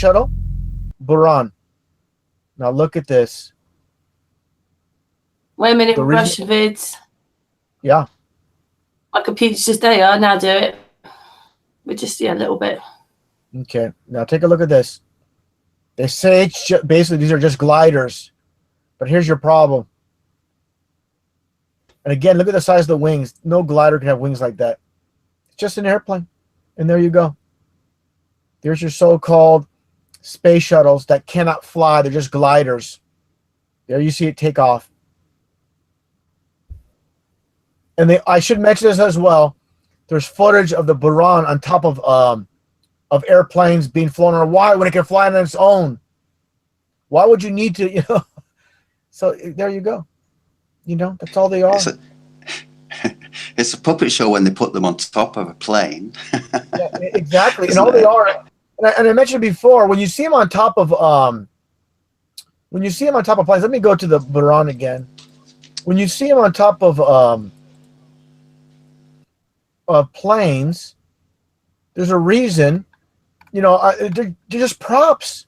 shuttle? Buran. Now look at this. Wait a minute, The brush reason, vids. yeah. My computer's just there. I now do it. But just, a little bit. Okay. Now take a look at this. They say it's basically these are just gliders, but here's your problem. And again, look at the size of the wings. No glider can have wings like that. It's just an airplane, and there you go. There's your so-called space shuttles that cannot fly. They're just gliders. There you see it take off. And I should mention this as well. There's footage of the Buran on top of airplanes being flown on. Why when it can fly on its own? Why would you need to, So there you go. That's all they are. It's a puppet show when they put them on top of a plane. Yeah, exactly. And all they are, and I mentioned before, when you see them on top of planes, let me go to the Buran again. When you see them on top of planes, there's a reason. They're just props.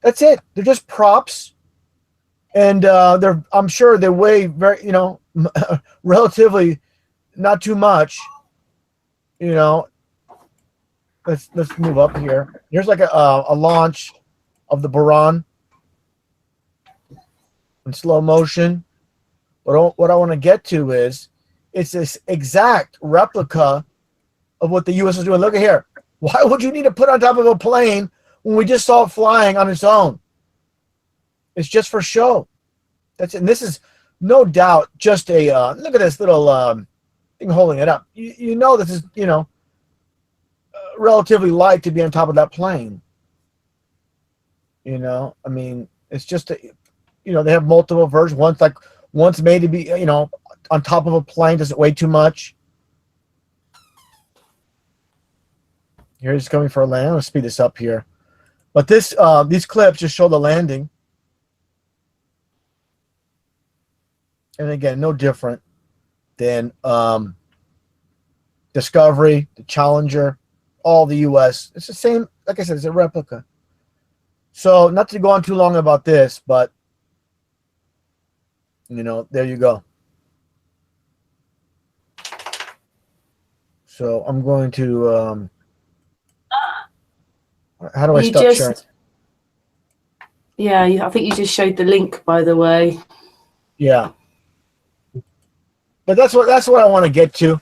That's it. They're just props, and I'm sure they weigh very, relatively not too much. Let's move up here. Here's like a launch of the Buran in slow motion. But what I want to get to is it's this exact replica of what the U.S. is doing. Look at here. Why would you need to put on top of a plane when we just saw it flying on its own? It's just for show. That's it. And this is no doubt just a look at this little thing holding it up. This is relatively light to be on top of that plane. I mean, it's just they have multiple versions. One's made to be on top of a plane. Does it weigh too much? Here it's coming for a land. I'm gonna speed this up here, but these clips just show the landing, and again, no different than Discovery, the Challenger, all the U.S. It's the same. Like I said, it's a replica. So not to go on too long about this, but there you go. So I'm going to how do I stop sharing? Yeah, I think you just showed the link, by the way. Yeah. But that's what I want to get to.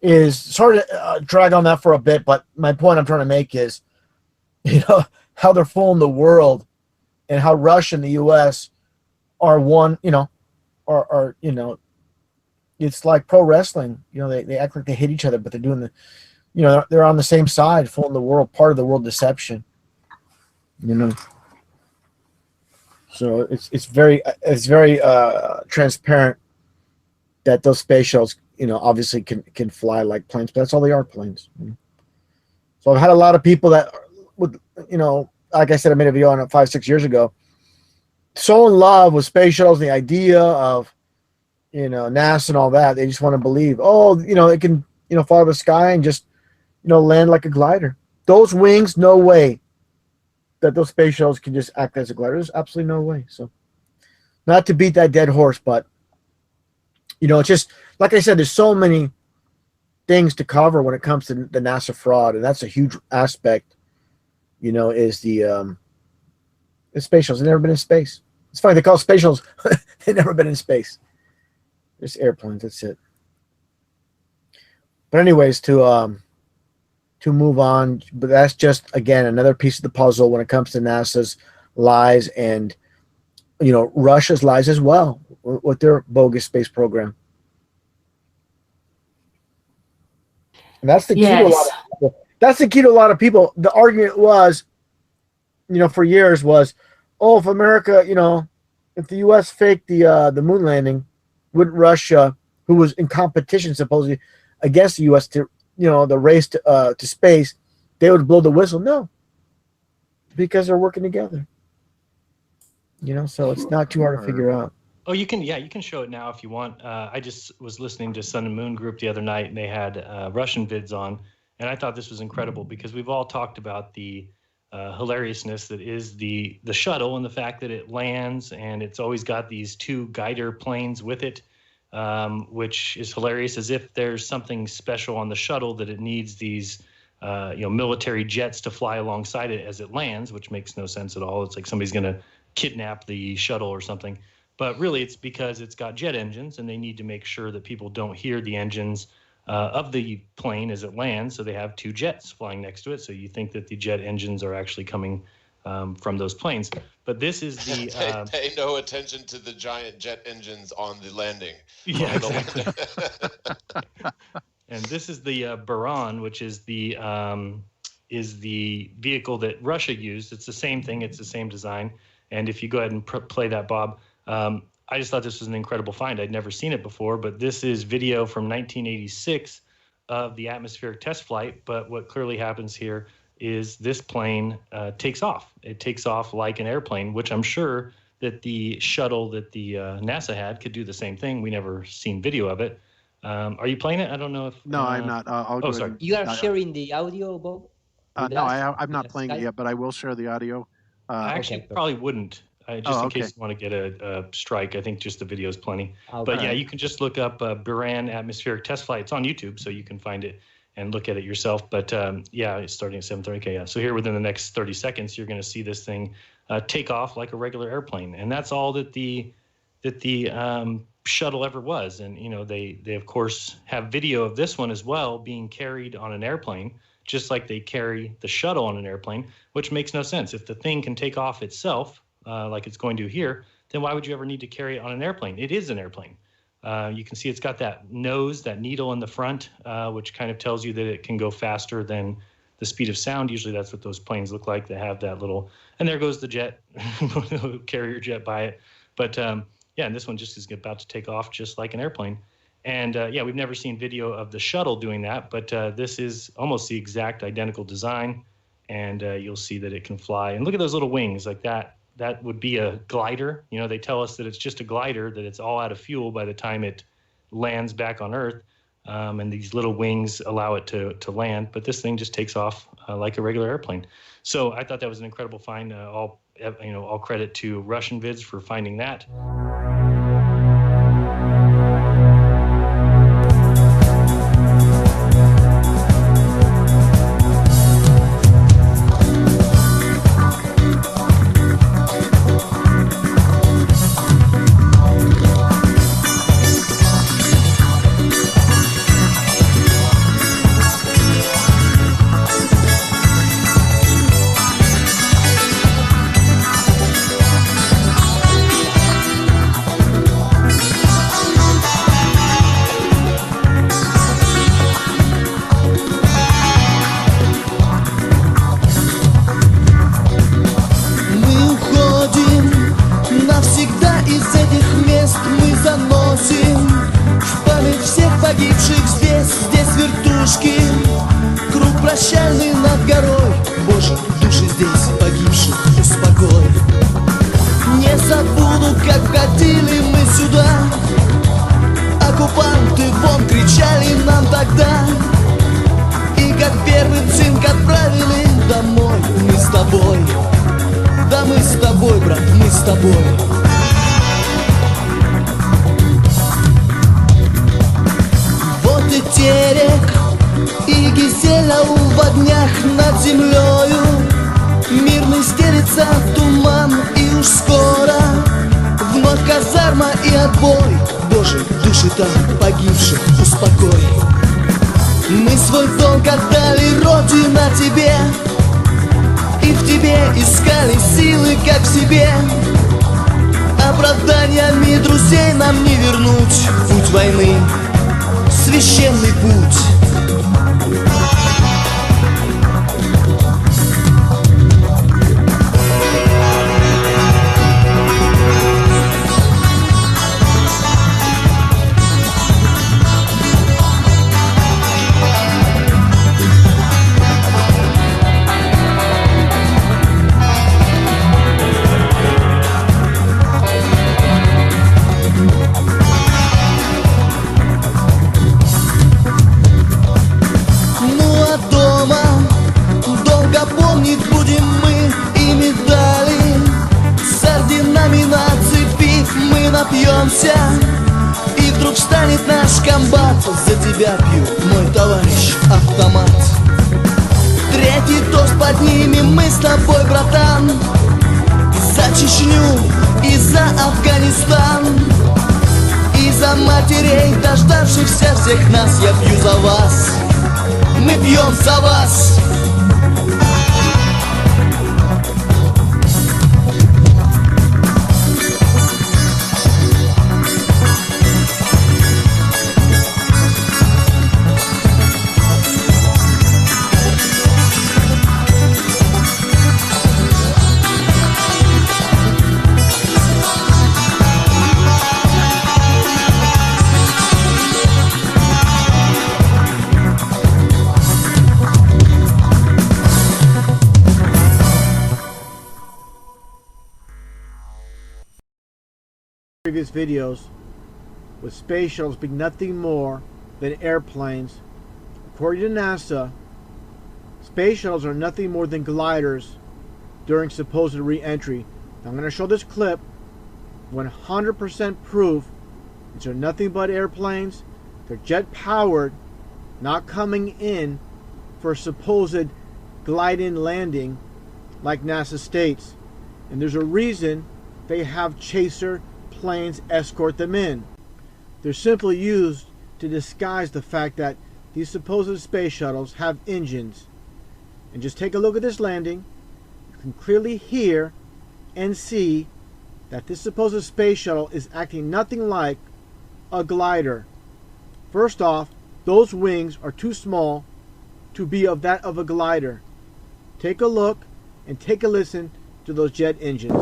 Is sorry to drag on that for a bit, but my point I'm trying to make is, how they're fooling the world, and how Russia and the U.S. are one. Are it's like pro wrestling. They act like they hate each other, but they're doing they're on the same side, fooling the world, part of the world deception. So it's very transparent that those space shuttles, obviously can fly like planes, but that's all they are, planes. So I've had a lot of people that would, like I said, I made a video on it 5-6 years ago, so in love with space shuttles, the idea of, NASA and all that. They just want to believe, it can, fly the sky and just, land like a glider. Those wings, no way that those space shuttles can just act as a glider. There's absolutely no way. So not to beat that dead horse, but, it's just, like I said, there's so many things to cover when it comes to the NASA fraud. And that's a huge aspect, is the space shuttles. They've never been in space. It's funny, they call space shuttles, they've never been in space. There's airplanes, that's it. But anyways, to move on, but that's just, again, another piece of the puzzle when it comes to NASA's lies and, Russia's lies as well with their bogus space program. And that's the key to a lot of people. That's the key to a lot of people. The argument was, for years was, if America, if the U.S. faked the moon landing, wouldn't Russia, who was in competition supposedly against the U.S. to, the race to space, they would blow the whistle? No, because they're working together. So it's not too hard to figure out. Oh, you can show it now if you want. I just was listening to Sun and Moon Group the other night, and they had Russian vids on, and I thought this was incredible because we've all talked about the hilariousness that is the shuttle, and the fact that it lands and it's always got these two guider planes with it, which is hilarious, as if there's something special on the shuttle that it needs these military jets to fly alongside it as it lands, which makes no sense at all. It's like somebody's going to kidnap the shuttle or something. But really, it's because it's got jet engines, and they need to make sure that people don't hear the engines of the plane as it lands. So they have two jets flying next to it. So you think that the jet engines are actually coming from those planes. But this is the... Pay no attention to the giant jet engines on the landing. Yeah, exactly. And this is the Buran, which is the vehicle that Russia used. It's the same thing. It's the same design. And if you go ahead and play that, Bob, I just thought this was an incredible find. I'd never seen it before, but this is video from 1986 of the atmospheric test flight. But what clearly happens here is this plane takes off. It takes off like an airplane, which I'm sure that the shuttle that the NASA had could do the same thing. We never seen video of it. Are you playing it? I don't know if... No, I'm not. I'll go sorry. You are sharing the audio, Bob? No, I'm not playing it yet, but I will share the audio. I actually probably wouldn't. Just in case you want to get a strike, I think just the video is plenty. Okay. But yeah, you can just look up Buran atmospheric test flight. It's on YouTube, so you can find it and look at it yourself. But yeah, it's starting at 7:30. Okay, yeah. So here within the next 30 seconds, you're going to see this thing take off like a regular airplane, and that's all that the shuttle ever was. And they of course have video of this one as well being carried on an airplane, just like they carry the shuttle on an airplane, which makes no sense. If the thing can take off itself, like it's going to here, then why would you ever need to carry it on an airplane? It is an airplane. You can see it's got that nose, that needle in the front, which kind of tells you that it can go faster than the speed of sound. Usually that's what those planes look like. They have that little, and there goes the jet, carrier jet by it. But yeah, and this one just is about to take off just like an airplane. And yeah, we've never seen video of the shuttle doing that, but this is almost the exact identical design. And you'll see that it can fly. And look at those little wings like that. That would be a glider. They tell us that it's just a glider, that it's all out of fuel by the time it lands back on Earth. And these little wings allow it to land. But this thing just takes off like a regular airplane. So I thought that was an incredible find. All credit to Russian Vids for finding that. звонит наш комбат, за тебя пью, мой товарищ автомат. Третий тост поднимем мы с тобой, братан, за Чечню и за Афганистан, и за матерей, дождавшихся всех нас. Я пью за вас, мы пьем за вас. Previous videos with space shuttles being nothing more than airplanes. According to NASA, space shuttles are nothing more than gliders during supposed re-entry. I'm going to show this clip, 100% proof. These are nothing but airplanes. They're jet powered, not coming in for supposed glide-in landing like NASA states. And there's a reason they have chaser planes escort them in. They're simply used to disguise the fact that these supposed space shuttles have engines. And just take a look at this landing. You can clearly hear and see that this supposed space shuttle is acting nothing like a glider. First off, those wings are too small to be of that of a glider. Take a look and take a listen to those jet engines.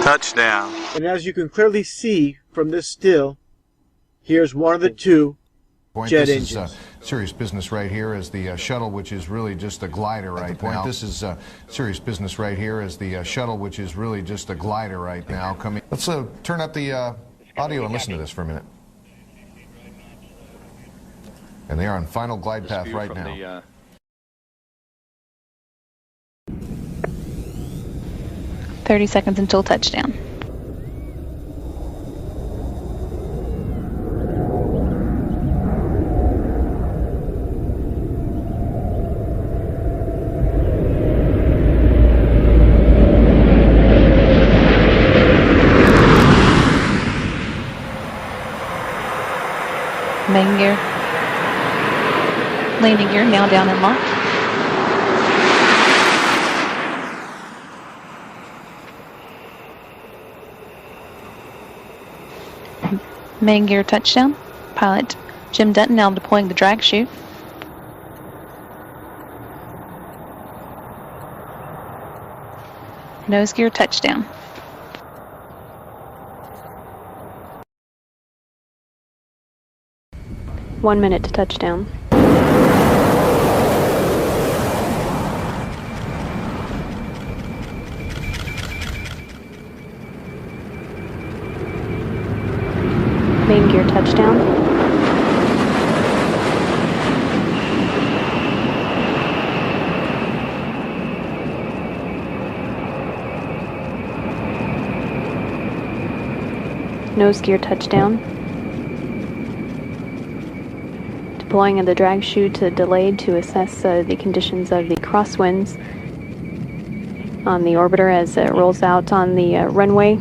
Touchdown. And as you can clearly see from this still, here's one of the two jet engines. This is serious business right here as the shuttle, which is really just a glider right now. This is serious business right here as the shuttle, which is really just a glider right now. Let's turn up the audio and listen to this for a minute. And they are on final glide path right now. 30 seconds until touchdown. Main gear. Landing gear now down and locked. Main gear touchdown. Pilot Jim Dutton now deploying the drag chute. Nose gear touchdown. One minute to touchdown. Main gear touchdown. Nose gear touchdown. Deploying of the drag chute delayed to assess the conditions of the crosswinds on the orbiter as it rolls out on the runway.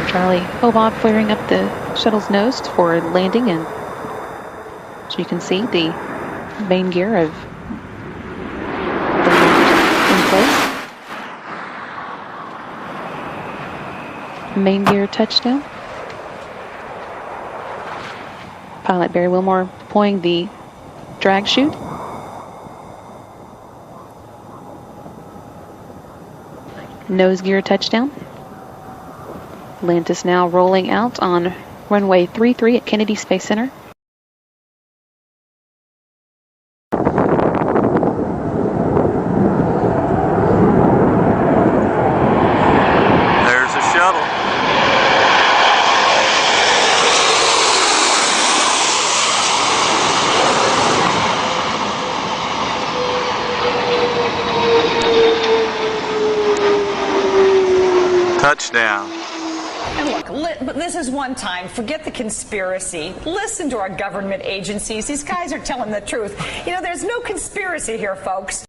Charlie Bob flaring up the shuttle's nose for landing, and so you can see the main gear of in place. Main gear touchdown. Pilot Barry Wilmore deploying the drag chute. Nose gear touchdown. Atlantis now rolling out on runway 33 at Kennedy Space Center. There's a shuttle. Touchdown. And look, but this is one time. Forget the conspiracy. Listen to our government agencies. These guys are telling the truth. You know, there's no conspiracy here, folks.